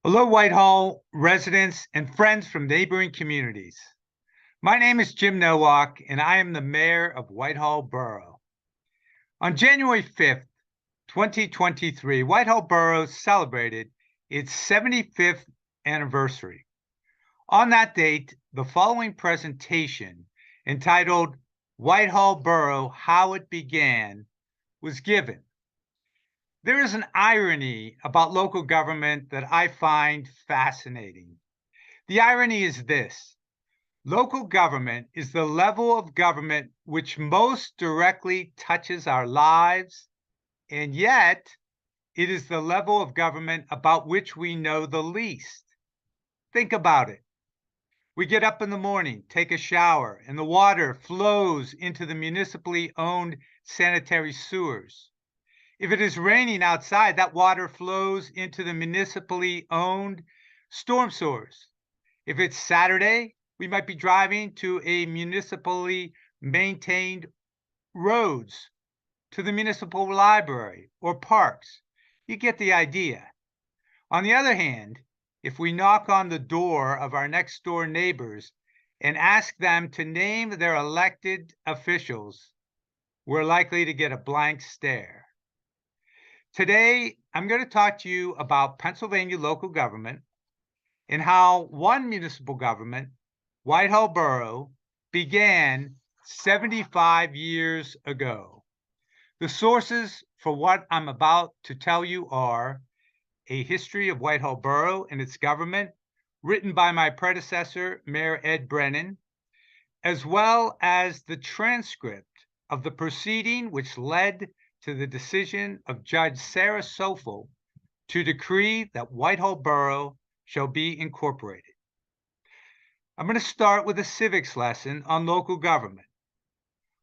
Hello, Whitehall residents and friends from neighboring communities. My name is Jim Nowalk, and I am the mayor of Whitehall Borough. On January 5th, 2023, Whitehall Borough celebrated its 75th anniversary. On that date, the following presentation, entitled Whitehall Borough: How It Began, was given. There is an irony about local government that I find fascinating. The irony is this: local government is the level of government which most directly touches our lives, and yet it is the level of government about which we know the least. Think about it. We get up in the morning, take a shower, and the water flows into the municipally owned sanitary sewers. If it is raining outside, that water flows into the municipally owned storm sewers. If it's Saturday, we might be driving to a municipally maintained roads, to the municipal library or parks. You get the idea. On the other hand, if we knock on the door of our next door neighbors and ask them to name their elected officials, we're likely to get a blank stare. Today, I'm going to talk to you about Pennsylvania local government and how one municipal government, Whitehall Borough, began 75 years ago. The sources for what I'm about to tell you are A History of Whitehall Borough and Its Government, written by my predecessor, Mayor Ed Brennan, as well as the transcript of the proceeding which led to the decision of Judge Sarah Sofel to decree that Whitehall Borough shall be incorporated. I'm going to start with a civics lesson on local government,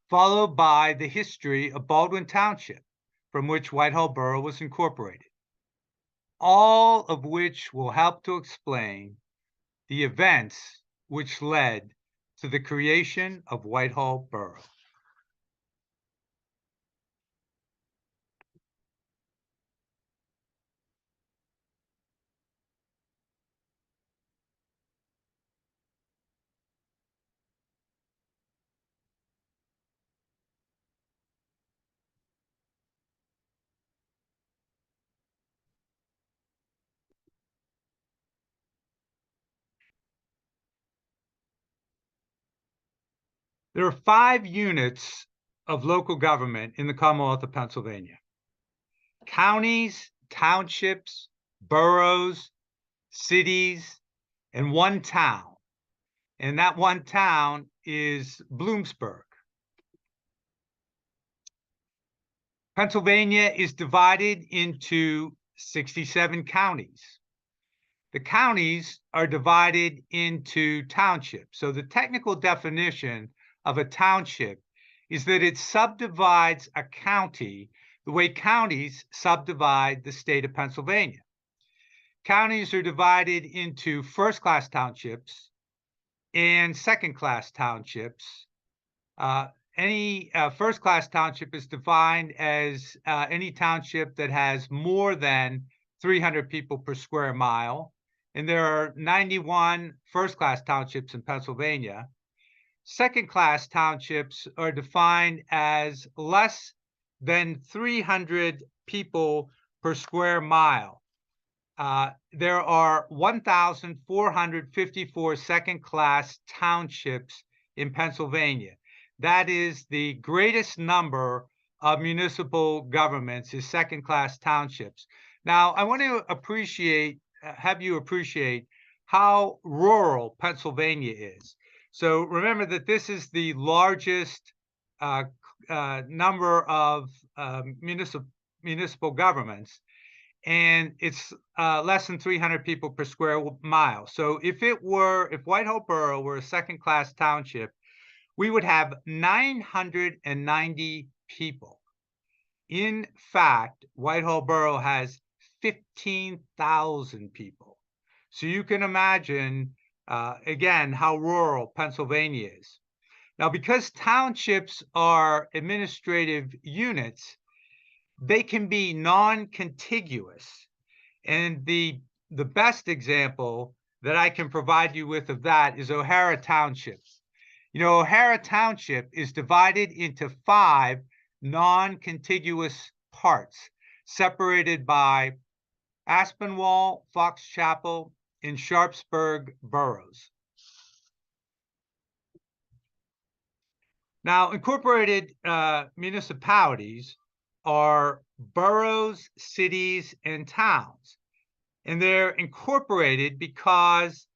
followed by the history of Baldwin Township, from which Whitehall Borough was incorporated, all of which will help to explain the events which led to the creation of Whitehall Borough. There are 5 units of local government in the Commonwealth of Pennsylvania: counties, townships, boroughs, cities, and one town. And that one town is Bloomsburg. Pennsylvania is divided into 67 counties. The counties are divided into townships. So the technical definition of a township is that it subdivides a county the way counties subdivide the state of Pennsylvania. Counties are divided into first-class townships and second-class townships. Any first-class township is defined as any township that has more than 300 people per square mile, and there are 91 first-class townships in Pennsylvania. Second-class townships are defined as less than 300 people per square mile. There are 1,454 second-class townships in Pennsylvania. That is the greatest number of municipal governments, is second-class townships. Now, I want to have you appreciate how rural Pennsylvania is. So remember that this is the largest number of municipal governments, and it's less than 300 people per square mile. So if Whitehall Borough were a second-class township, we would have 990 people. In fact, Whitehall Borough has 15,000 people. So you can imagine, again, how rural Pennsylvania is. Now, because townships are administrative units, they can be non-contiguous. And the the best example that I can provide you with of that is O'Hara Township. You know, O'Hara Township is divided into 5 non-contiguous parts, separated by Aspinwall, Fox Chapel, and Sharpsburg boroughs. Now, incorporated municipalities are boroughs, cities, and towns. And they're incorporated because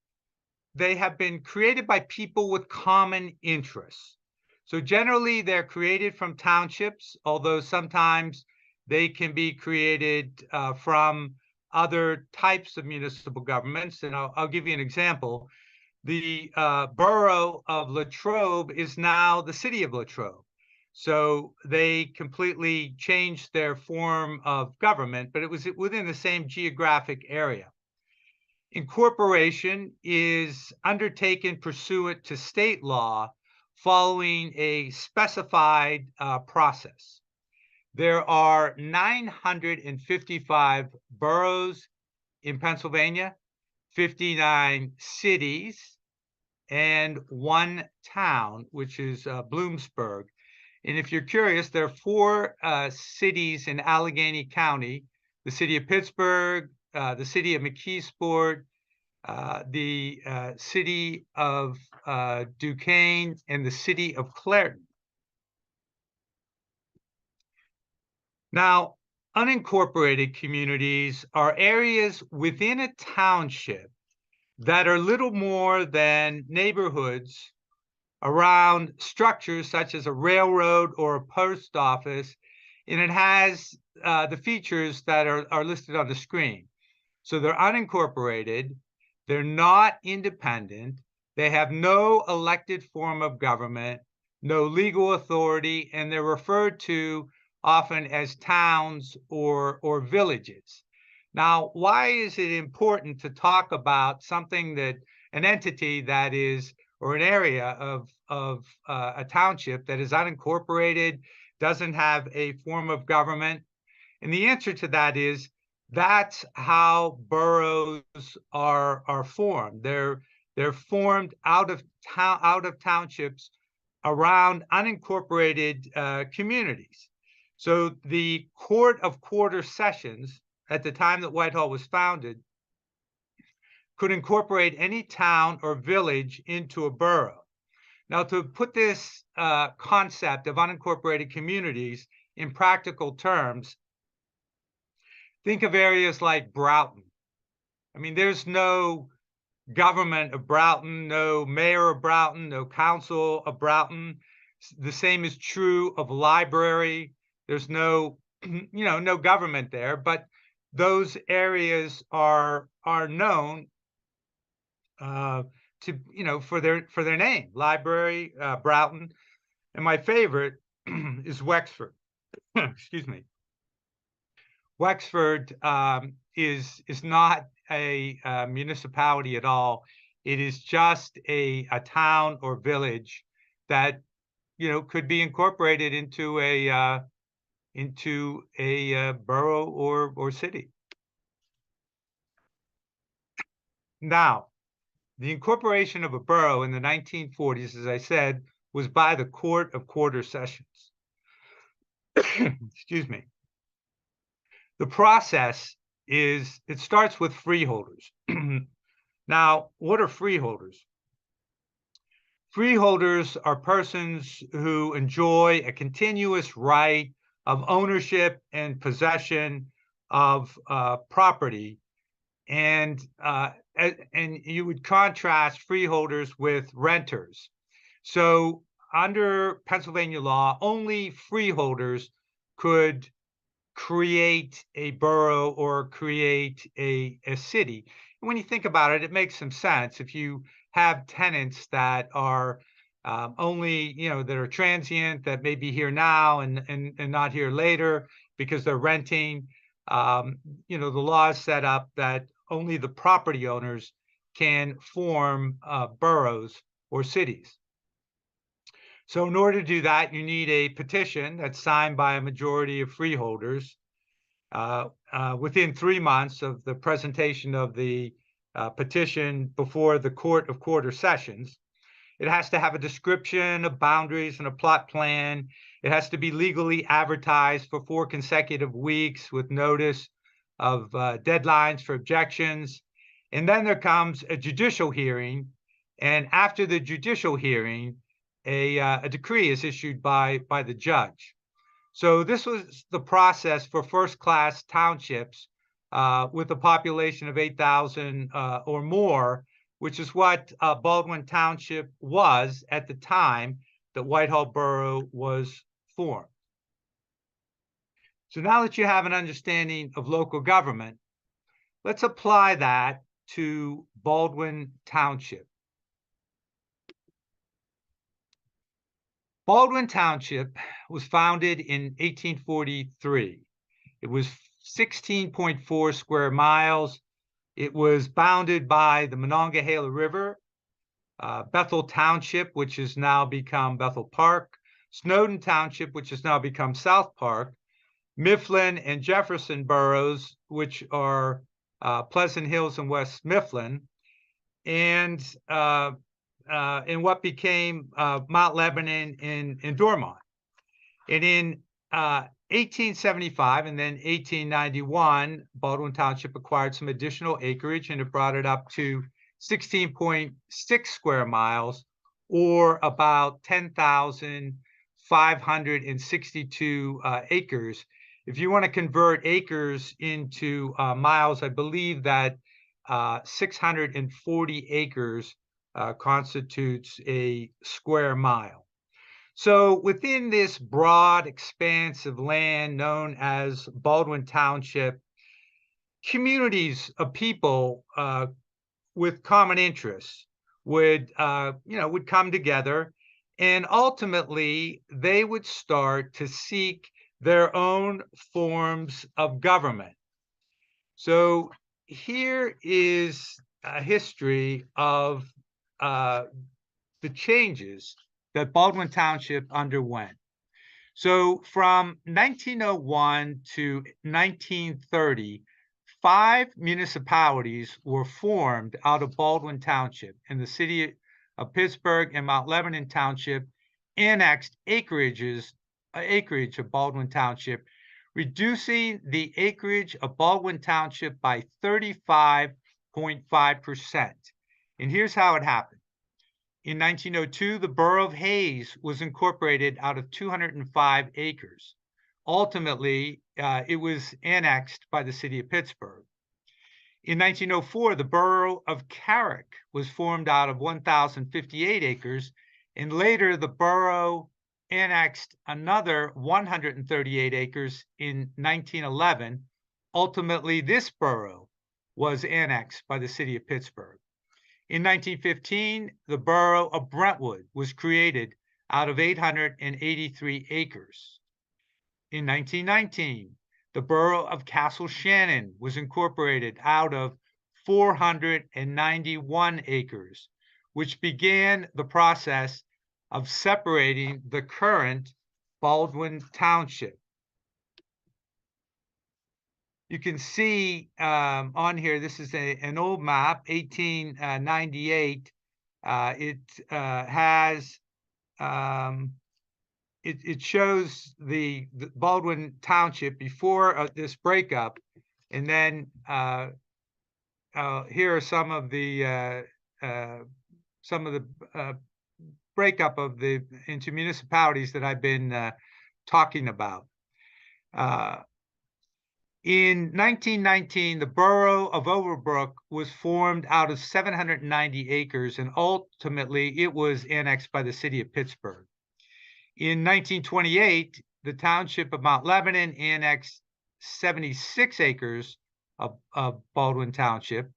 they have been created by people with common interests. So generally, they're created from townships, although sometimes they can be created from other types of municipal governments. And I'll give you an example. The borough of Latrobe is now the city of Latrobe. So they completely changed their form of government, but it was within the same geographic area. Incorporation is undertaken pursuant to state law following a specified process. There are 955 boroughs in Pennsylvania, 59 cities, and 1 town, which is Bloomsburg. And if you're curious, there are 4 cities in Allegheny County: the city of Pittsburgh, the city of McKeesport, the city of Duquesne, and the city of Clairton. Now, unincorporated communities are areas within a township that are little more than neighborhoods around structures such as a railroad or a post office, and it has the features that are listed on the screen. So they're unincorporated, they're not independent, they have no elected form of government, no legal authority, and they're referred to often as towns or villages. Now, why is it important to talk about something that, an entity that is, or an area of a township that is unincorporated, doesn't have a form of government? And the answer to that is that's how boroughs are formed. They're formed out of townships around unincorporated communities. So the Court of Quarter Sessions, at the time that Whitehall was founded, could incorporate any town or village into a borough. Now, to put this concept of unincorporated communities in practical terms, think of areas like Broughton. I mean, there's no government of Broughton, no mayor of Broughton, no council of Broughton. The same is true of Library. There's no, no government there, but those areas are known for their name, Library, Broughton, and my favorite is Wexford. Excuse me. Wexford is not a municipality at all. It is just a town or village that could be incorporated into a borough or city. Now, the incorporation of a borough in the 1940s, as I said, was by the Court of Quarter Sessions. Excuse me. The process it starts with freeholders. Now, what are freeholders? Freeholders are persons who enjoy a continuous right of ownership and possession of property, and you would contrast freeholders with renters. So under Pennsylvania law, only freeholders could create a borough or create a city. And when you think about it, it makes some sense. If you have tenants that are only, that are transient, that may be here now and not here later because they're renting, the law is set up that only the property owners can form boroughs or cities. So in order to do that, you need a petition that's signed by a majority of freeholders. within 3 months of the presentation of the petition before the Court of Quarter Sessions. It has to have a description of boundaries and a plot plan. It has to be legally advertised for 4 consecutive weeks with notice of deadlines for objections. And then there comes a judicial hearing. And after the judicial hearing, a decree is issued by the judge. So this was the process for first-class townships with a population of 8,000 or more, which is what Baldwin Township was at the time that Whitehall Borough was formed. So now that you have an understanding of local government, let's apply that to Baldwin Township. Baldwin Township was founded in 1843. It was 16.4 square miles. It was bounded by the Monongahela River, Bethel Township, which has now become Bethel Park, Snowden Township, which has now become South Park, Mifflin and Jefferson boroughs, which are Pleasant Hills and West Mifflin, and in what became Mount Lebanon and Dormont. And in 1875 and then 1891, Baldwin Township acquired some additional acreage, and it brought it up to 16.6 square miles, or about 10,562 acres. If you want to convert acres into miles, I believe that 640 acres constitutes a square mile. So within this broad expanse of land known as Baldwin Township, communities of people with common interests would come together, and ultimately they would start to seek their own forms of government. So here is a history of the changes that Baldwin Township underwent. So from 1901 to 1930, 5 municipalities were formed out of Baldwin Township, and the city of Pittsburgh and Mount Lebanon Township annexed acreage of Baldwin Township, reducing the acreage of Baldwin Township by 35.5%. And here's how it happened. In 1902, the borough of Hayes was incorporated out of 205 acres. Ultimately, it was annexed by the city of Pittsburgh. In 1904, the borough of Carrick was formed out of 1,058 acres, and later the borough annexed another 138 acres in 1911. Ultimately, this borough was annexed by the city of Pittsburgh. In 1915, the borough of Brentwood was created out of 883 acres. In 1919, the borough of Castle Shannon was incorporated out of 491 acres, which began the process of separating the current Baldwin Township. You can see on here, this is an old map, 1898. It shows the Baldwin Township before this breakup, and then here are some of the breakup of into municipalities that I've been talking about. In 1919, the borough of Overbrook was formed out of 790 acres, and ultimately it was annexed by the city of Pittsburgh. In 1928, the township of Mount Lebanon annexed 76 acres of Baldwin Township.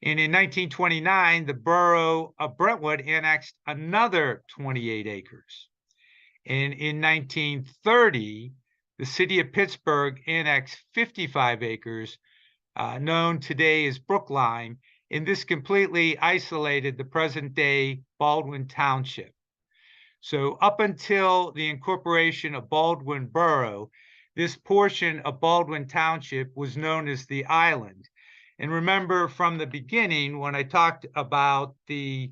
And in 1929, the borough of Brentwood annexed another 28 acres. And in 1930, the city of Pittsburgh annexed 55 acres, known today as Brookline, and this completely isolated the present-day Baldwin Township. So up until the incorporation of Baldwin Borough, this portion of Baldwin Township was known as the island. And remember from the beginning, when I talked about the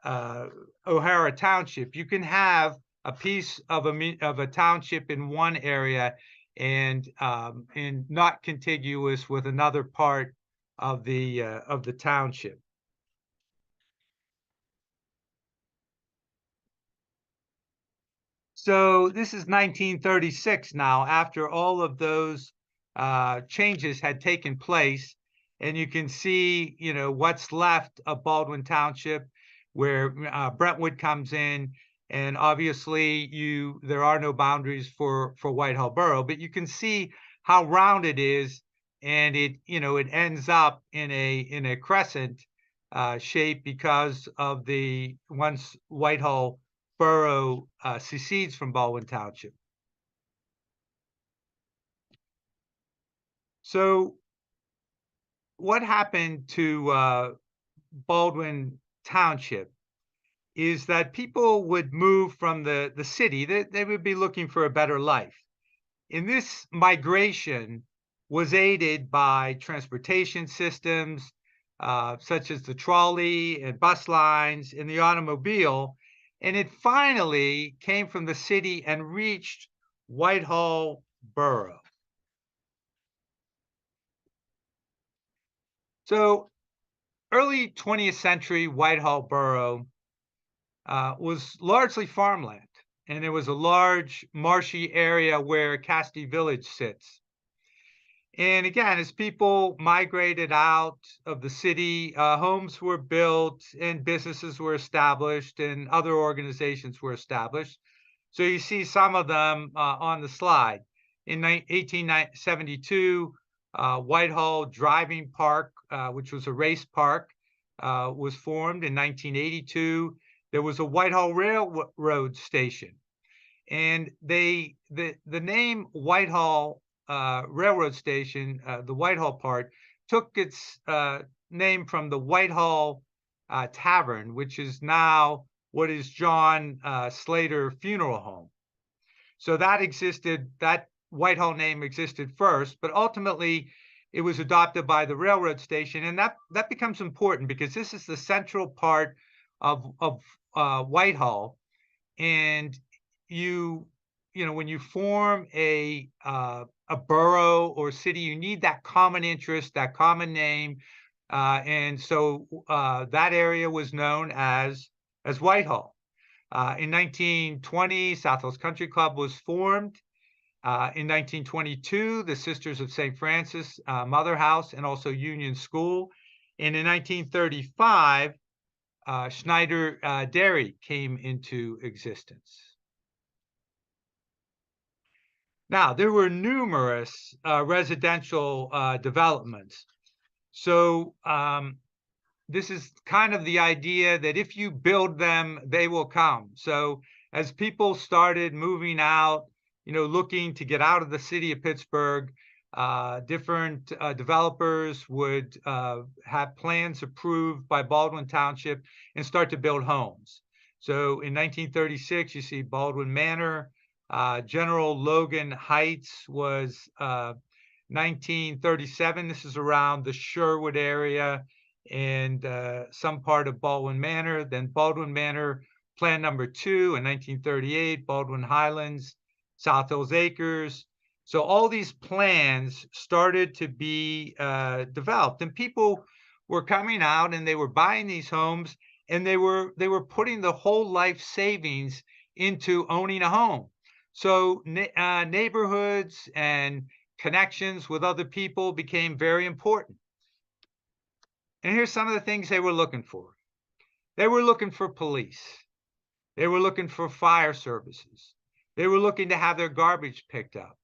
O'Hara Township, you can have a piece of a township in one area and not contiguous with another part of the township. So this is 1936 now, after all of those changes had taken place, and you can see, what's left of Baldwin Township, where Brentwood comes in, and obviously there are no boundaries for Whitehall Borough, but you can see how round it is, and it ends up in a crescent shape because of the once Whitehall Borough secedes from Baldwin Township. So what happened to Baldwin Township is that people would move from the city. They would be looking for a better life. And this migration was aided by transportation systems, such as the trolley and bus lines and the automobile. And it finally came from the city and reached Whitehall Borough. So early 20th century Whitehall Borough was largely farmland, and there was a large marshy area where Casti Village sits. And again, as people migrated out of the city, homes were built and businesses were established and other organizations were established. So you see some of them on the slide. In 1872, Whitehall Driving Park, which was a race park, was formed. In 1982, there was a Whitehall Railroad station. And the name Whitehall Railroad Station, the Whitehall part, took its name from the Whitehall Tavern, which is now what is John Slater Funeral Home. So that Whitehall name existed first, but ultimately it was adopted by the railroad station. And that becomes important because this is the central part of Whitehall. And when you form a borough or city, you need that common interest, that common name, and so that area was known as Whitehall. In 1920, South Hills Country Club was formed. In 1922, the Sisters of St. Francis Mother House and also Union School. And in 1935, Schneider Dairy came into existence. Now, there were numerous residential developments. So this is kind of the idea that if you build them, they will come. So as people started moving out, looking to get out of the city of Pittsburgh, different developers would have plans approved by Baldwin Township and start to build homes. So in 1936, you see Baldwin Manor. General Logan Heights was 1937. This is around the Sherwood area and some part of Baldwin Manor. Then Baldwin Manor Plan Number 2 in 1938, Baldwin Highlands, South Hills Acres. So all these plans started to be developed, and people were coming out and they were buying these homes, and they were putting the whole life savings into owning a home. So neighborhoods and connections with other people became very important. And here's some of the things they were looking for. They were looking for police. They were looking for fire services. They were looking to have their garbage picked up,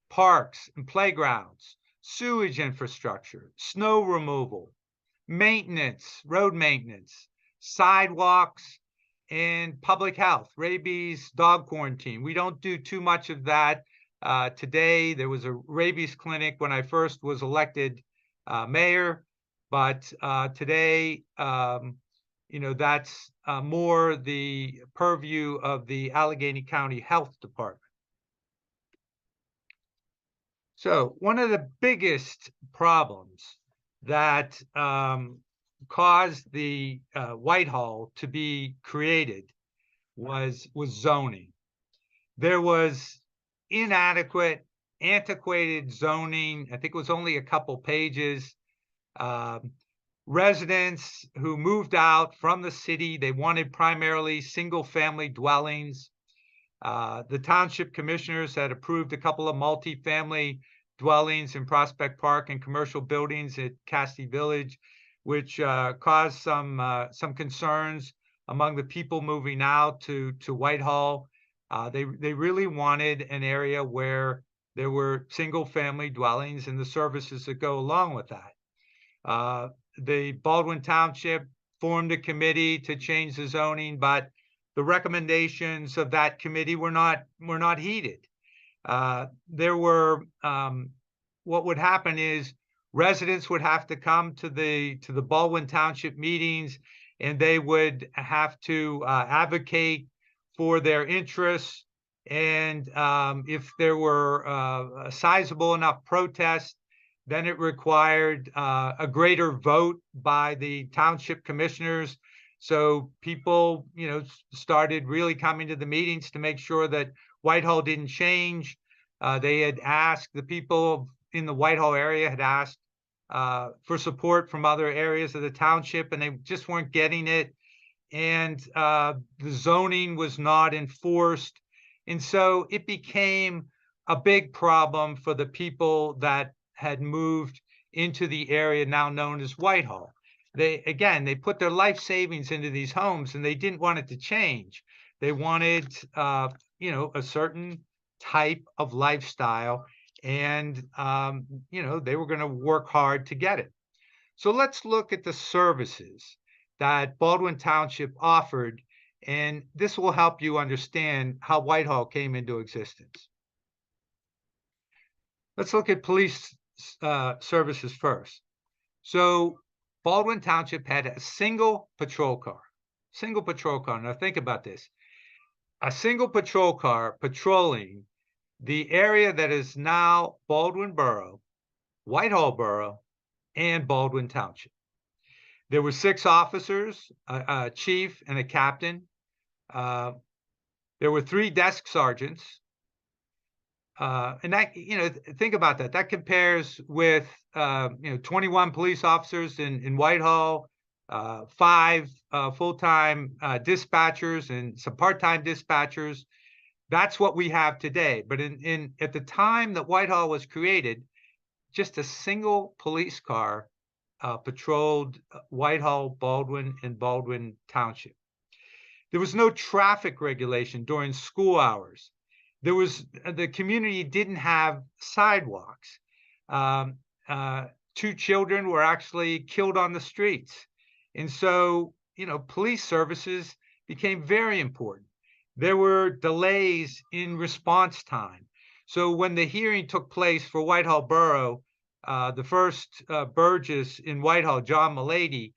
parks and playgrounds, sewage infrastructure, snow removal, maintenance, road maintenance, sidewalks, and public health, rabies, dog quarantine. We don't do too much of that today. There was a rabies clinic when I first was elected mayor, but today, that's more the purview of the Allegheny County Health Department. So one of the biggest problems that caused the Whitehall to be created was zoning. There was inadequate, antiquated zoning. I think it was only a couple pages. Um, Residents who moved out from the city, they wanted primarily single-family dwellings. The township commissioners had approved a couple of multi-family dwellings in Prospect Park and commercial buildings at Castee Village, which caused some concerns among the people moving out to Whitehall. They really wanted an area where there were single-family dwellings and the services that go along with that. The Baldwin Township formed a committee to change the zoning, but the recommendations of that committee were not heeded. There were what would happen is residents would have to come to the Baldwin Township meetings, and they would have to advocate for their interests. And if there were a sizable enough protest, then it required a greater vote by the township commissioners. So people, started really coming to the meetings to make sure that Whitehall didn't change. They had asked, the people in the Whitehall area had asked for support from other areas of the township, and they just weren't getting it. And the zoning was not enforced. And so it became a big problem for the people that had moved into the area now known as Whitehall. They put their life savings into these homes, and they didn't want it to change. They wanted, a certain type of lifestyle, and they were going to work hard to get it. So let's look at the services that Baldwin Township offered, and this will help you understand how Whitehall came into existence. Let's look at police services first. So Baldwin Township had a single patrol car. Now think about this. A single patrol car patrolling the area that is now Baldwin Borough, Whitehall Borough, and Baldwin Township. There were 6 officers, a chief and a captain. There were 3 desk sergeants. And that, think about that. That compares with, 21 police officers in Whitehall, 5 full-time dispatchers and some part-time dispatchers. That's what we have today. But at the time that Whitehall was created, just a single police car patrolled Whitehall, Baldwin, and Baldwin Township. There was no traffic regulation during school hours. The community didn't have sidewalks. 2 children were actually killed on the streets. And so, police services became very important. There were delays in response time. So when the hearing took place for Whitehall Borough, the first Burgess in Whitehall, John Mulady,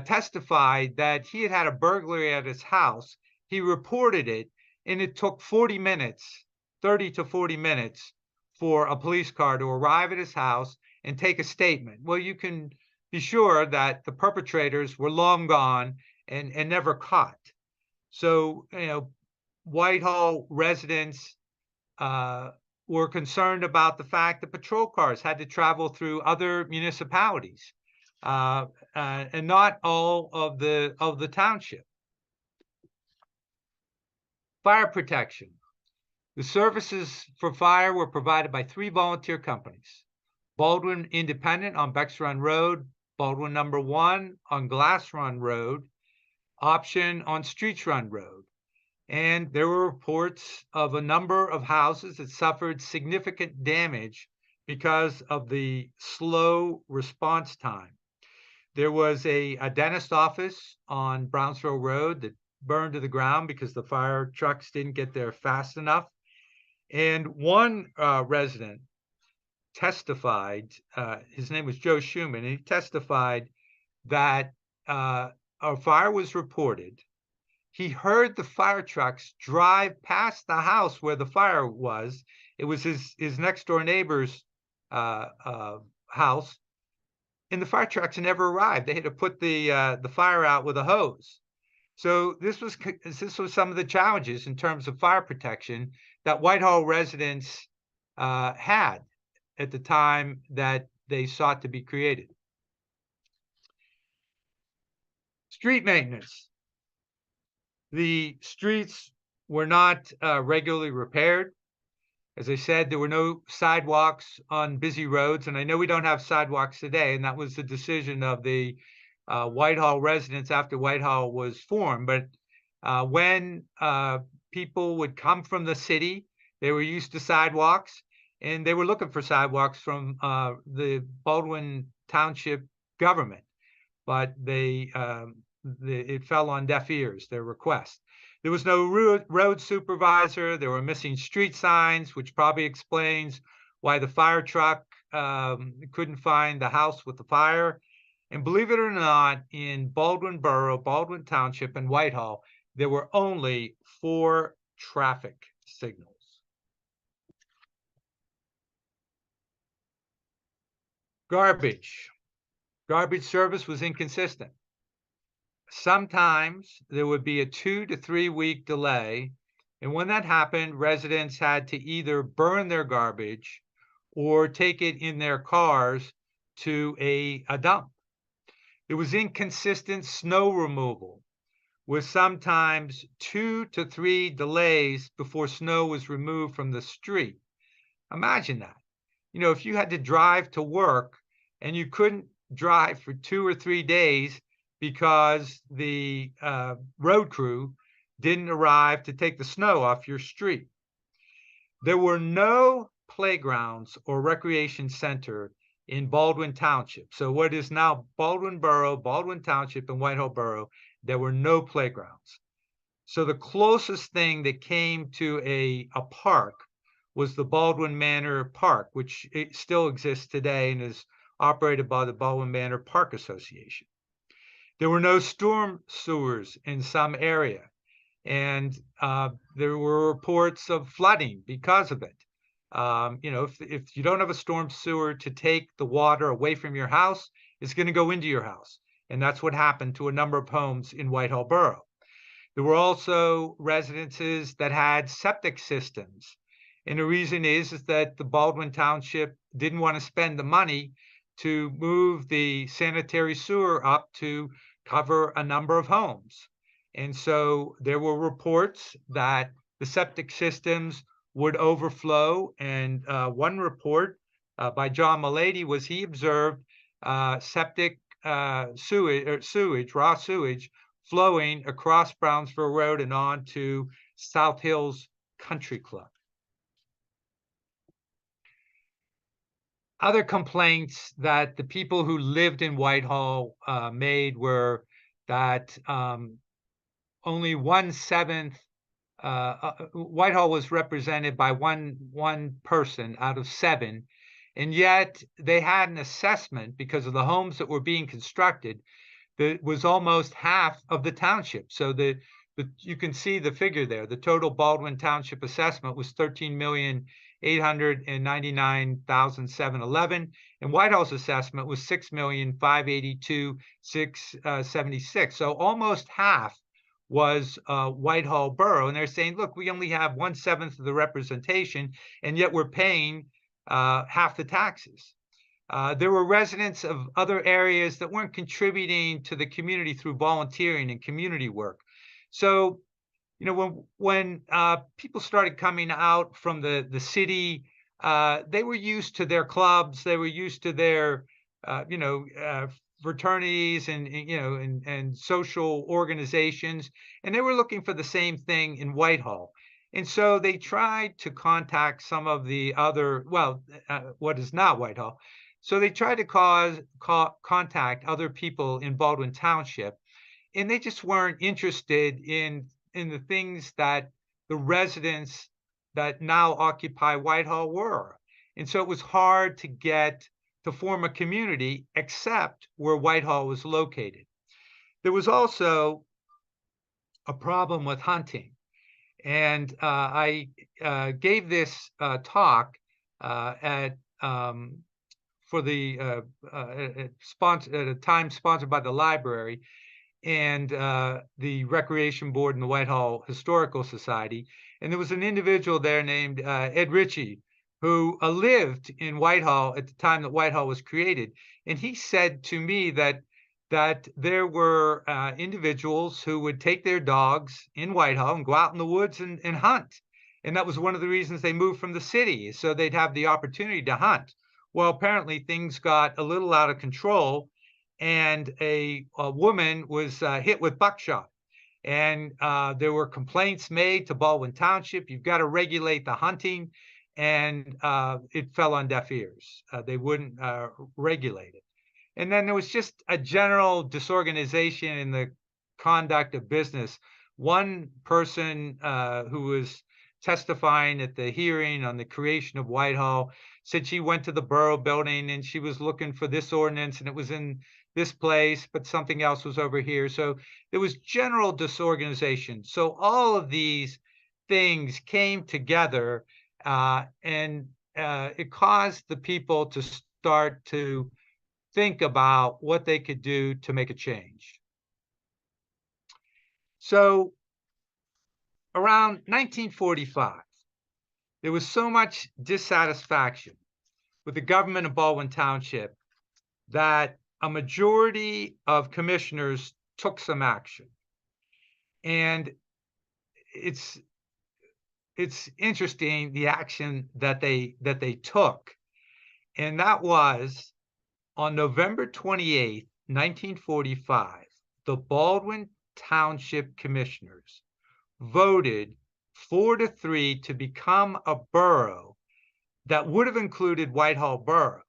testified that he had had a burglary at his house. He reported it, and it took 40 minutes, 30 to 40 minutes for a police car to arrive at his house and take a statement. Well, you can be sure that the perpetrators were long gone and never caught. So, Whitehall residents were concerned about the fact that patrol cars had to travel through other municipalities and not all of the township. Fire protection. The services for fire were provided by 3 volunteer companies: Baldwin Independent on Becks Run Road, Baldwin Number 1 on Glass Run Road, Option on Streets Run Road. And there were reports of a number of houses that suffered significant damage because of the slow response time. There was a dentist office on Brownsville Road that burned to the ground because the fire trucks didn't get there fast enough. And one resident testified, his name was Joe Schumann, and he testified that a fire was reported. He heard the fire trucks drive past the house where the fire was. It was his next door neighbor's house, and the fire trucks never arrived. They had to put the fire out with a hose. So this was some of the challenges in terms of fire protection that Whitehall residents had at the time that they sought to be created. Street maintenance. The streets were not regularly repaired. As I said, there were no sidewalks on busy roads, and I know we don't have sidewalks today, and that was the decision of the Whitehall residents after Whitehall was formed. But when people would come from the city, they were used to sidewalks, and they were looking for sidewalks from the Baldwin Township government, but it fell on deaf ears, their request. There was no road supervisor. There were missing street signs, which probably explains why the fire truck couldn't find the house with the fire. And believe it or not, in Baldwin Borough, Baldwin Township, and Whitehall, there were only 4 traffic signals. Garbage. Garbage service was inconsistent. Sometimes there would be a 2 to 3 week delay, and when that happened, residents had to either burn their garbage or take it in their cars to a dump. There was inconsistent snow removal, with sometimes 2 to 3 delays before snow was removed from the street. Imagine that. If you had to drive to work and you couldn't drive for 2 or 3 days because the road crew didn't arrive to take the snow off your street. There were no playgrounds or recreation center in Baldwin Township. So what is now Baldwin Borough, Baldwin Township, and Whitehall Borough, there were no playgrounds. So the closest thing that came to a park was the Baldwin Manor Park, which it still exists today and is operated by the Baldwin Manor Park Association. There were no storm sewers in some area, and there were reports of flooding because of it. If you don't have a storm sewer to take the water away from your house, it's going to go into your house. And that's what happened to a number of homes in Whitehall Borough. There were also residences that had septic systems. And the reason is that the Baldwin Township didn't want to spend the money to move the sanitary sewer up to cover a number of homes. And so there were reports that the septic systems would overflow. And one report by John Mulady was he observed septic sewage, raw sewage, flowing across Brownsville Road and on to South Hills Country Club. Other complaints that the people who lived in Whitehall made were that only 1/7 Whitehall was represented by one person out of 7, and yet they had an assessment because of the homes that were being constructed that was almost half of the township. So you can see the figure there. The total Baldwin Township assessment was $13,899,711, and Whitehall's assessment was $6,582,676. So almost half was Whitehall Borough, and they're saying, look, we only have 1/7 of the representation, and yet we're paying half the taxes. There were residents of other areas that weren't contributing to the community through volunteering and community work. So, when people started coming out from the city, they were used to their clubs, they were used to their, fraternities and social organizations, and they were looking for the same thing in Whitehall. And so they tried to contact some of the other, what is not Whitehall. So they tried to contact other people in Baldwin Township, and they just weren't interested in the things that the residents that now occupy Whitehall were. And so it was hard to form a community except where Whitehall was located. There was also a problem with hunting. And I gave this talk at for the sponsor at a time sponsored by the library and the Recreation Board and the Whitehall Historical Society. And there was an individual there named Ed Ritchie, who lived in Whitehall at the time that Whitehall was created. And he said to me that there were individuals who would take their dogs in Whitehall and go out in the woods and hunt. And that was one of the reasons they moved from the city, so they'd have the opportunity to hunt. Well, apparently things got a little out of control, and a woman was hit with buckshot. And there were complaints made to Baldwin Township. You've got to regulate the hunting. And it fell on deaf ears. They wouldn't regulate it. And then there was just a general disorganization in the conduct of business. One person who was testifying at the hearing on the creation of Whitehall said she went to the borough building and she was looking for this ordinance and it was in this place, but something else was over here. So there was general disorganization. So all of these things came together and it caused the people to start to think about what they could do to make a change. So around 1945, there was so much dissatisfaction with the government of Baldwin Township that a majority of commissioners took some action. And it's interesting, the action that they took. And that was on November 28th, 1945, the Baldwin Township Commissioners voted 4-3 to become a borough that would have included Whitehall Borough.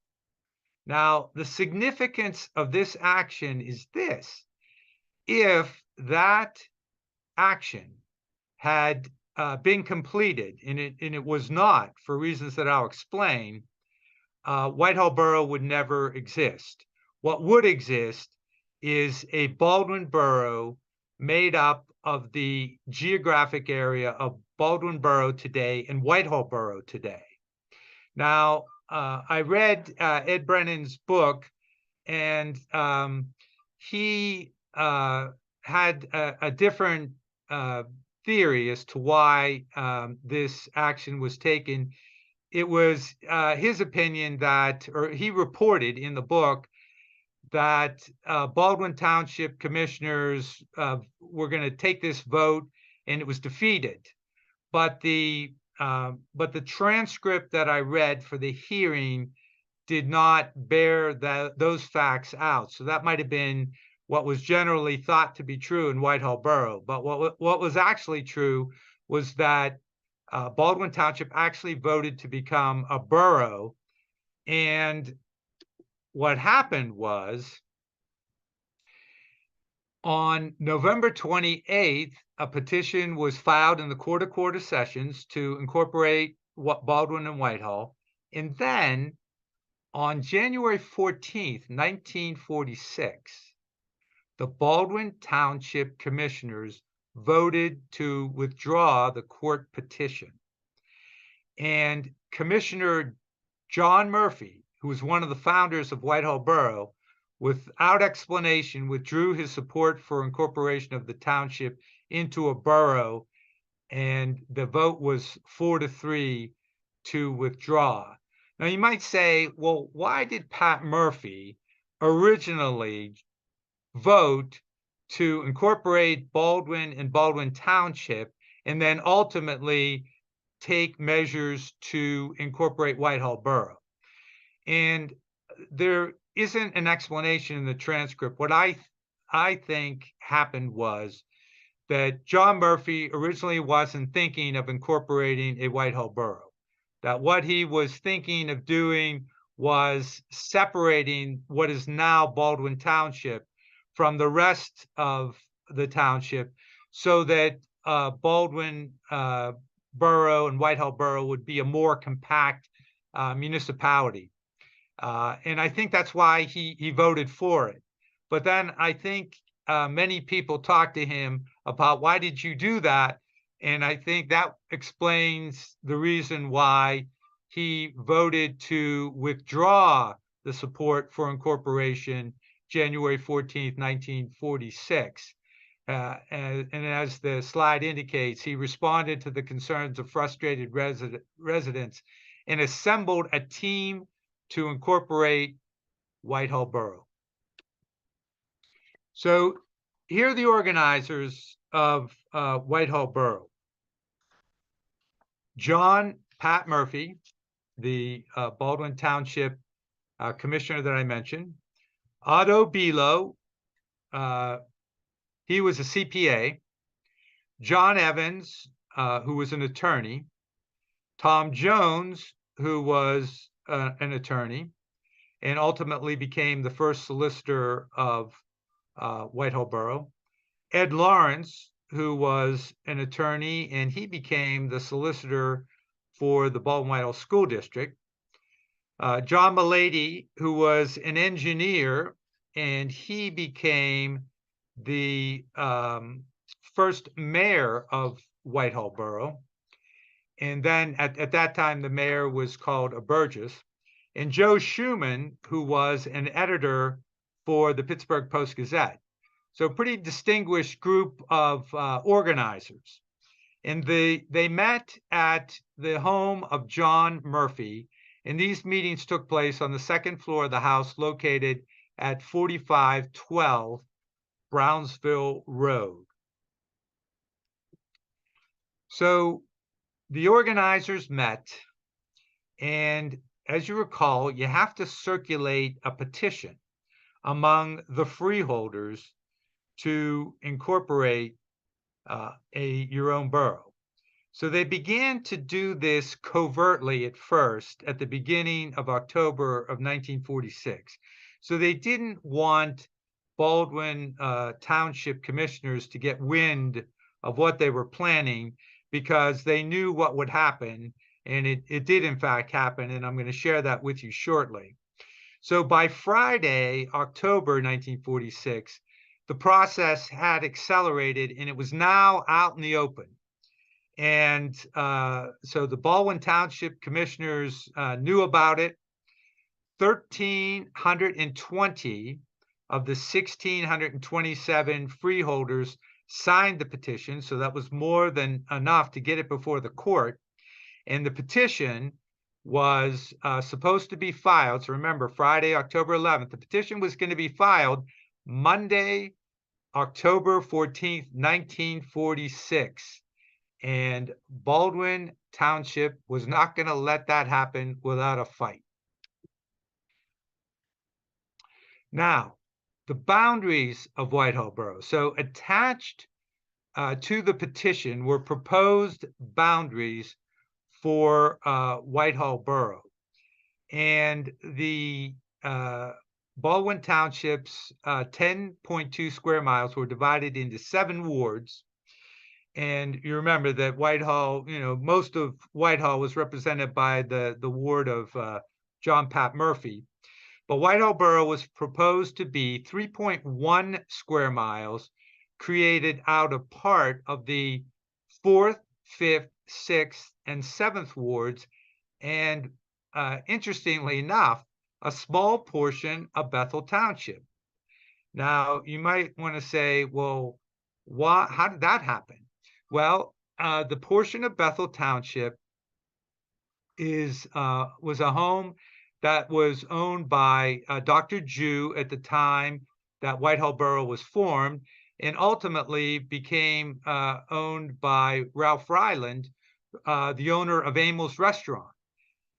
Now, the significance of this action is this: if that action had been completed, and it was not, for reasons that I'll explain, Whitehall Borough would never exist. What would exist is a Baldwin Borough made up of the geographic area of Baldwin Borough today and Whitehall Borough today. Now, I read Ed Brennan's book, and he had a different theory as to why this action was taken. It was his opinion that, or he reported in the book, that Baldwin Township commissioners were going to take this vote, and it was defeated. But the transcript that I read for the hearing did not bear those facts out. So that might have been what was generally thought to be true in Whitehall Borough. But what was actually true was that Baldwin Township actually voted to become a borough. And what happened was, on November 28th, a petition was filed in the Court of Quarter Sessions to incorporate Baldwin and Whitehall. And then on January 14th, 1946, the Baldwin Township Commissioners voted to withdraw the court petition. And Commissioner John Murphy, who was one of the founders of Whitehall Borough, without explanation, withdrew his support for incorporation of the township into a borough, and the vote was 4-3 to withdraw. Now, you might say, well, why did Pat Murphy originally vote to incorporate Baldwin and Baldwin Township and then ultimately take measures to incorporate Whitehall Borough? And there isn't an explanation in the transcript. What I think happened was that John Murphy originally wasn't thinking of incorporating a Whitehall Borough. That what he was thinking of doing was separating what is now Baldwin Township from the rest of the township, so that Baldwin Borough and Whitehall Borough would be a more compact municipality. And I think that's why he voted for it. But then I think many people talked to him about, why did you do that? And I think that explains the reason why he voted to withdraw the support for incorporation January 14th, 1946. And as the slide indicates, he responded to the concerns of frustrated residents and assembled a team to incorporate Whitehall Borough. So here are the organizers of Whitehall Borough. John Pat Murphy, the Baldwin Township commissioner that I mentioned. Otto Bilo, he was a CPA. John Evans, who was an attorney. Tom Jones, who was an attorney, and ultimately became the first solicitor of Whitehall Borough. Ed Lawrence, who was an attorney, and he became the solicitor for the Baldwin-Whitehall School District. John Milady, who was an engineer, and he became the first mayor of Whitehall Borough. And then at that time, the mayor was called a Burgess. And Joe Schumann, who was an editor for the Pittsburgh Post-Gazette. So a pretty distinguished group of organizers. And they met at the home of John Murphy. And these meetings took place on the second floor of the house located at 4512 Brownsville Road. So the organizers met, and as you recall, you have to circulate a petition among the freeholders to incorporate your own borough. So they began to do this covertly at first at the beginning of October of 1946. So they didn't want Baldwin Township commissioners to get wind of what they were planning, because they knew what would happen, and it did in fact happen, and I'm going to share that with you shortly. So by Friday, October 1946, the process had accelerated, and it was now out in the open. And so the Baldwin Township commissioners knew about it. 1,320 of the 1,627 freeholders signed the petition, so that was more than enough to get it before the court. And the petition was supposed to be filed. So remember, Friday, October 11th, the petition was going to be filed Monday, October 14th, 1946. And Baldwin Township was not going to let that happen without a fight. Now, the boundaries of Whitehall Borough. So attached to the petition were proposed boundaries for Whitehall Borough. And the Baldwin Township's 10.2 square miles were divided into 7 wards. And you remember that Whitehall, most of Whitehall was represented by the ward of John Pat Murphy. But Whitehall Borough was proposed to be 3.1 square miles, created out of part of the 4th, 5th, 6th, and 7th wards, and interestingly enough, a small portion of Bethel Township. Now, you might want to say, well, how did that happen? Well, the portion of Bethel Township was a home that was owned by Dr. Jew at the time that Whitehall Borough was formed, and ultimately became owned by Ralph Ryland, the owner of Amy's Restaurant.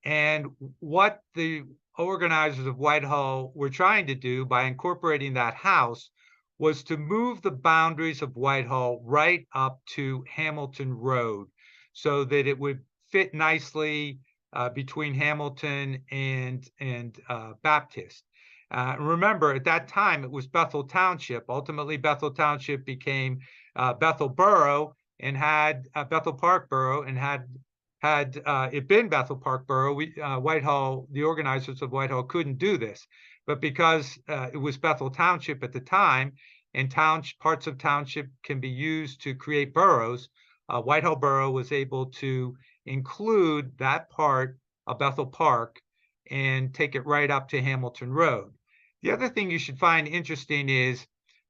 And what the organizers of Whitehall were trying to do by incorporating that house was to move the boundaries of Whitehall right up to Hamilton Road, so that it would fit nicely between Hamilton and Baptist. Remember, at that time, it was Bethel Township. Ultimately, Bethel Township became Bethel Borough, and had Bethel Park Borough, and had it been Bethel Park Borough, Whitehall, the organizers of Whitehall couldn't do this. But because it was Bethel Township at the time, and parts of township can be used to create boroughs, Whitehall Borough was able to include that part Bethel Park and take it right up to Hamilton Road. The other thing you should find interesting is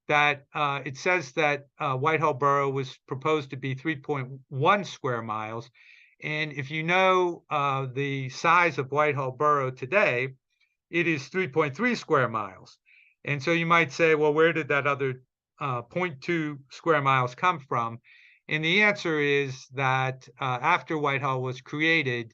that it says that Whitehall Borough was proposed to be 3.1 square miles. And if you know the size of Whitehall Borough today, it is 3.3 square miles. And so you might say, well, where did that other 0.2 square miles come from? And the answer is that after Whitehall was created,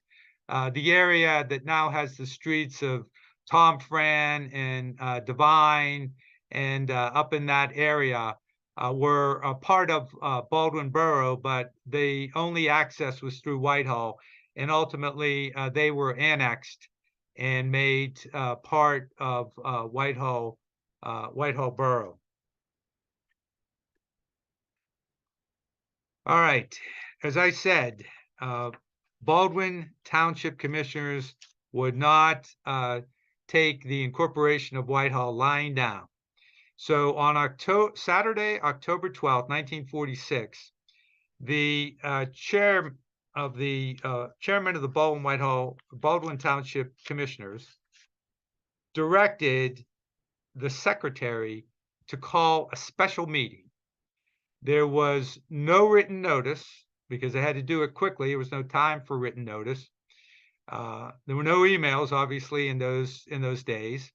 the area that now has the streets of Tom Fran and Devine and up in that area were a part of Baldwin Borough, but the only access was through Whitehall. And ultimately, they were annexed and made part of Whitehall Borough. All right, as I said, Baldwin Township Commissioners would not take the incorporation of Whitehall lying down. So on Saturday, October 12th, 1946, the chairman of the Baldwin Township Commissioners directed the secretary to call a special meeting. There was no written notice because they had to do it quickly. There was no time for written notice. There were no emails, obviously, in those days.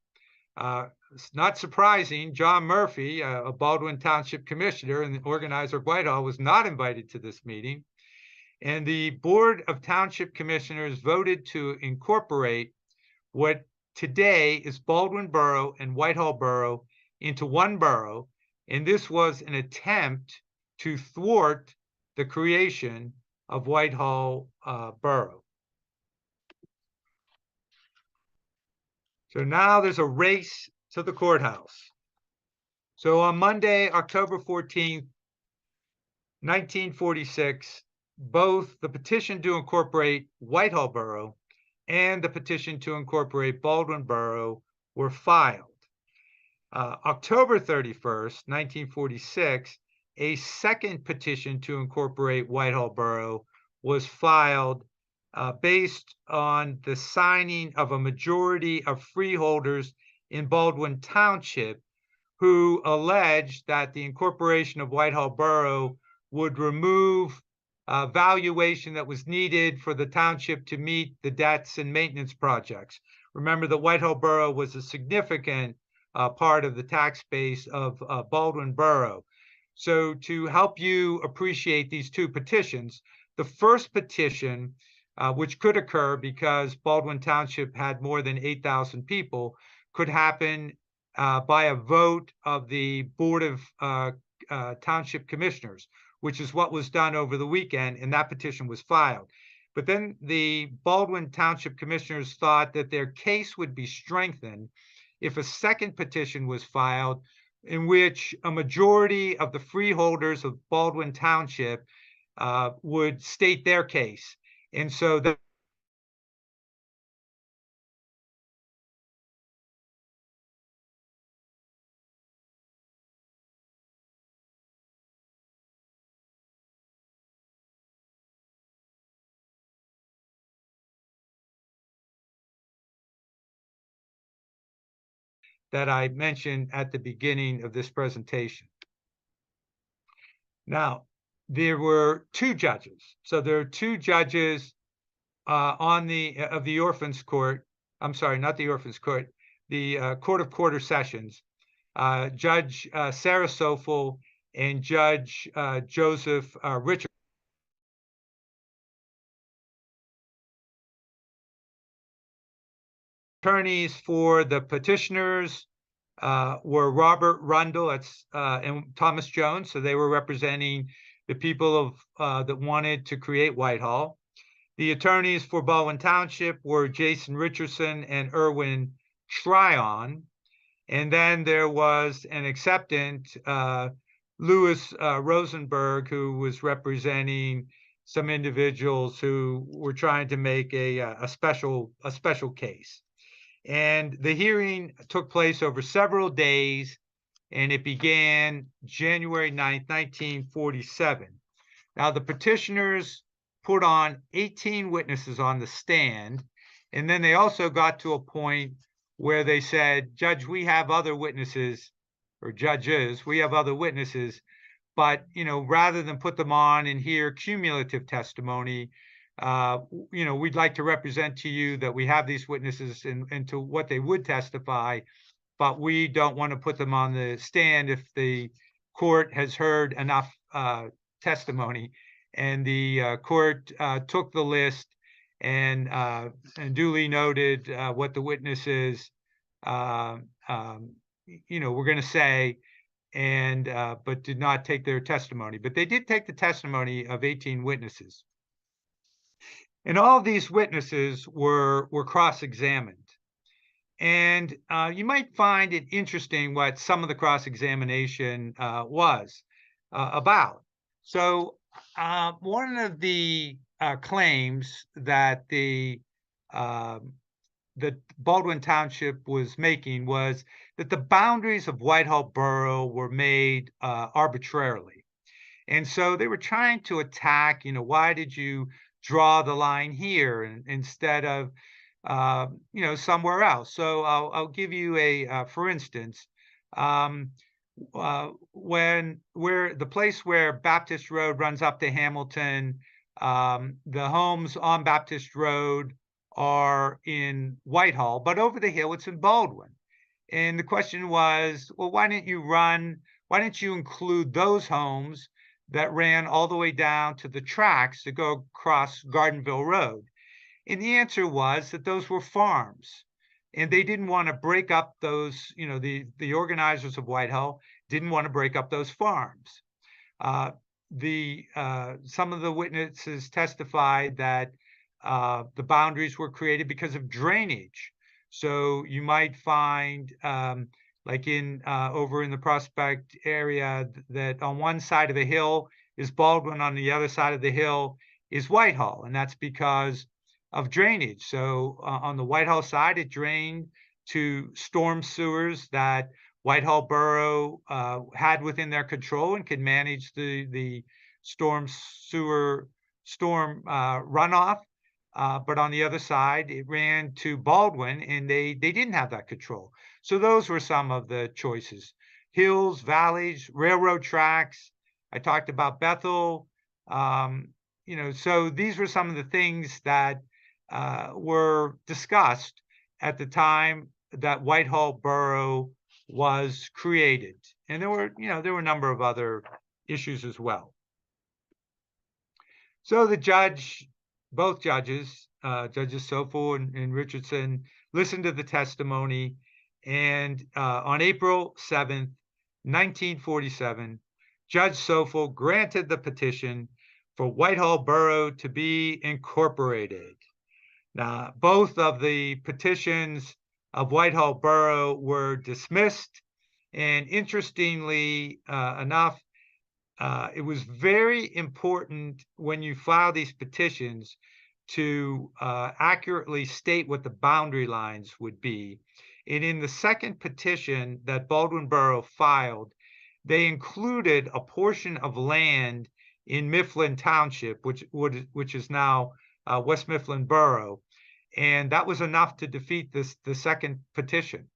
It's not surprising, John Murphy, a Baldwin Township Commissioner and the organizer of Whitehall, was not invited to this meeting. And the Board of Township Commissioners voted to incorporate what today is Baldwin Borough and Whitehall Borough into one borough. And this was an attempt to thwart the creation of Whitehall Borough. So now there's a race to the courthouse. So on Monday, October 14th, 1946, both the petition to incorporate Whitehall Borough and the petition to incorporate Baldwin Borough were filed. October 31st, 1946, a second petition to incorporate Whitehall Borough was filed based on the signing of a majority of freeholders in Baldwin Township who alleged that the incorporation of Whitehall Borough would remove valuation that was needed for the township to meet the debts and maintenance projects. Remember that Whitehall Borough was a significant part of the tax base of Baldwin Borough. So to help you appreciate these two petitions, the first petition, which could occur because Baldwin Township had more than 8,000 people, could happen by a vote of the Board of Township Commissioners, which is what was done over the weekend, and that petition was filed. But then the Baldwin Township Commissioners thought that their case would be strengthened if a second petition was filed in which a majority of the freeholders of Baldwin Township would state their case. And so that I mentioned at the beginning of this presentation. Now, there were two judges. So there are two judges of the Orphans Court. I'm sorry, not the Orphans Court, the Court of Quarter Sessions, Judge Sarah Sofel and Judge Joseph Richard. Attorneys for the petitioners were Robert Rundle and Thomas Jones. So they were representing the people of that wanted to create Whitehall. The attorneys for Baldwin Township were Jason Richardson and Erwin Tryon. And then there was an acceptant, Louis Rosenberg, who was representing some individuals who were trying to make a special case. And the hearing took place over several days, and it began January 9th, 1947. Now, the petitioners put on 18 witnesses on the stand. And then they also got to a point where they said, Judge, we have other witnesses, or judges, we have other witnesses, but, rather than put them on and hear cumulative testimony, we'd like to represent to you that we have these witnesses and to what they would testify, but we don't want to put them on the stand if the court has heard enough testimony. And the court took the list and duly noted what the witnesses were going to say, and but did not take their testimony. But they did take the testimony of 18 witnesses. And all of these witnesses were cross-examined. And you might find it interesting what some of the cross-examination was about. So one of the claims that that Baldwin Township was making was that the boundaries of Whitehall Borough were made arbitrarily. And so they were trying to attack, why did you draw the line here instead of, somewhere else? So I'll give you for instance, where the place where Baptist Road runs up to Hamilton, the homes on Baptist Road are in Whitehall, but over the hill it's in Baldwin. And the question was, well, why didn't you include those homes that ran all the way down to the tracks to go across Gardenville Road? And the answer was that those were farms, and they didn't want to break up those, the organizers of Whitehall didn't want to break up those farms. Some of the witnesses testified that the boundaries were created because of drainage. So you might find, like over in the Prospect area, that on one side of the hill is Baldwin, on the other side of the hill is Whitehall, and that's because of drainage. So on the Whitehall side, it drained to storm sewers that Whitehall Borough had within their control and could manage the storm runoff. But on the other side, it ran to Baldwin, and they didn't have that control. So those were some of the choices: hills, valleys, railroad tracks. I talked about Bethel. So these were some of the things that were discussed at the time that Whitehall Borough was created. And there were a number of other issues as well. So both judges, Judges Sofel and Richardson, listened to the testimony. And on April 7th, 1947, Judge Sofel granted the petition for Whitehall Borough to be incorporated. Now, both of the petitions of Whitehall Borough were dismissed. And interestingly enough, it was very important when you file these petitions to accurately state what the boundary lines would be. And in the second petition that Baldwin Borough filed, they included a portion of land in Mifflin Township, which is now West Mifflin Borough. And that was enough to defeat the second petition.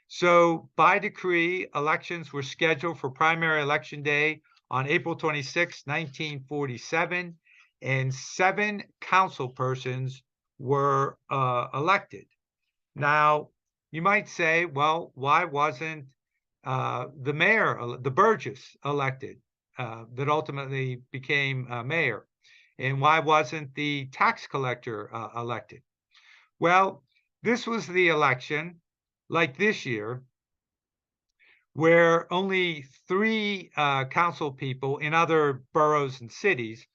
So by decree, elections were scheduled for primary election day on April 26, 1947, and 7 council persons were elected. Now, you might say, well, why wasn't the mayor, the Burgess, elected that ultimately became mayor? And why wasn't the tax collector elected? Well, this was the election, like this year, where only 3 council people in other boroughs and cities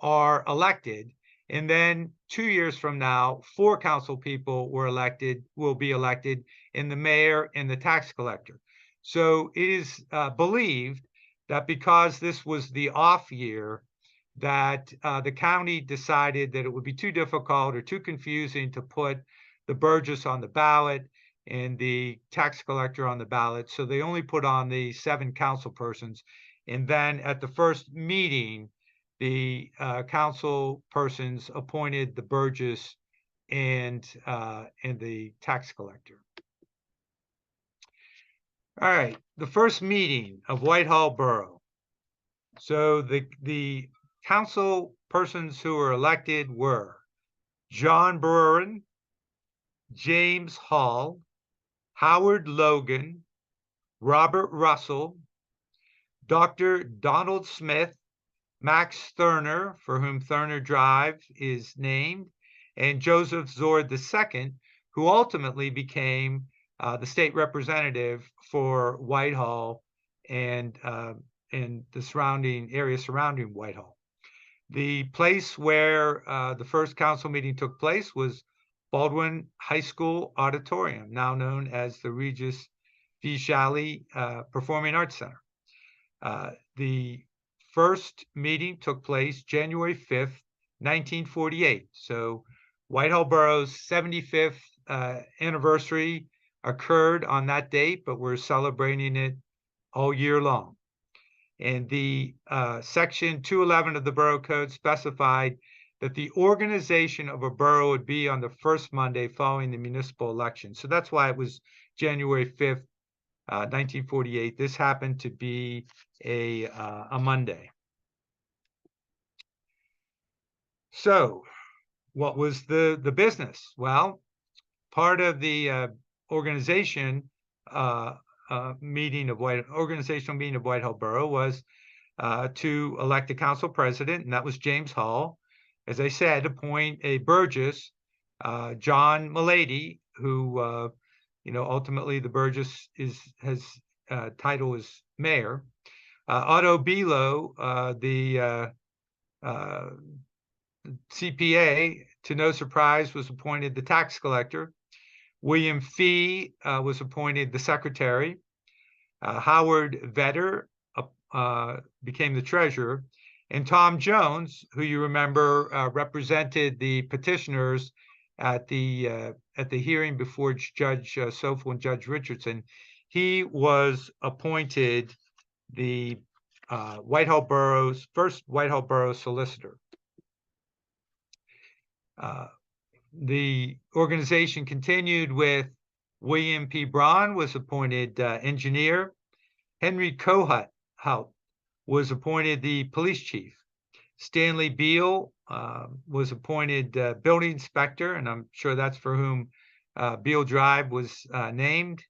are elected. And then 2 years from now, 4 council people will be elected, and the mayor and the tax collector. So it is believed that because this was the off year, that the county decided that it would be too difficult or too confusing to put the Burgess on the ballot and the tax collector on the ballot. So they only put on the 7 council persons. And then at the first meeting, the council persons appointed the burgess and the tax collector. All right, the first meeting of Whitehall Borough. So the council persons who were elected were John Burren, James Hall, Howard Logan, Robert Russell, Dr. Donald Smith, Max Thurner, for whom Thurner Drive is named, and Joseph Zord II, who ultimately became the state representative for Whitehall and the surrounding area surrounding Whitehall. The place where the first council meeting took place was Baldwin High School Auditorium, now known as the Regis Vishali Performing Arts Center. The first meeting took place January 5th, 1948. So Whitehall Borough's 75th anniversary occurred on that date, but we're celebrating it all year long. And the section 211 of the Borough Code specified that the organization of a borough would be on the first Monday following the municipal election. So that's why it was January 5th, 1948. This happened to be a Monday. So what was the business? Well, part of the organizational meeting of Whitehall Borough was to elect a council president, and that was James Hall. As I said, appoint a burgess, John Mulady, who ultimately the burgess has title is mayor. Otto Bilo, the CPA, to no surprise, was appointed the tax collector. William Fee was appointed the secretary. Howard Vedder became the treasurer. And Tom Jones, who you remember represented the petitioners at the hearing before Judge Sofel and Judge Richardson, he was appointed the first Whitehall Borough solicitor. The organization continued with William P. Braun was appointed engineer. Henry Kohut was appointed the police chief. Stanley Beal was appointed building inspector, and I'm sure that's for whom Beal Drive was named.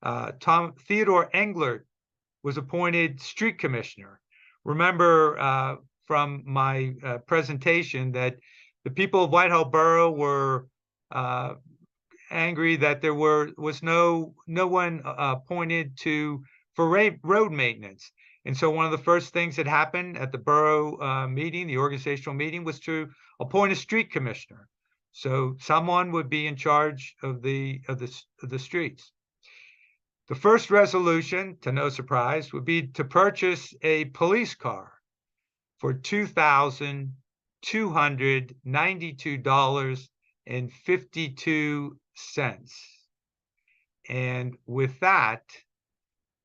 Theodore Englert was appointed street commissioner. Remember from my presentation that the people of Whitehall Borough were angry that there was no one appointed for road maintenance. And so one of the first things that happened at the borough meeting, the organizational meeting, was to appoint a street commissioner. So someone would be in charge of the streets. The first resolution, to no surprise, would be to purchase a police car for $2,292.52. And with that,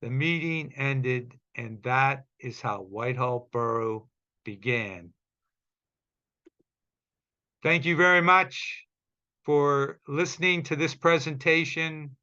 the meeting ended, and that is how Whitehall Borough began. Thank you very much for listening to this presentation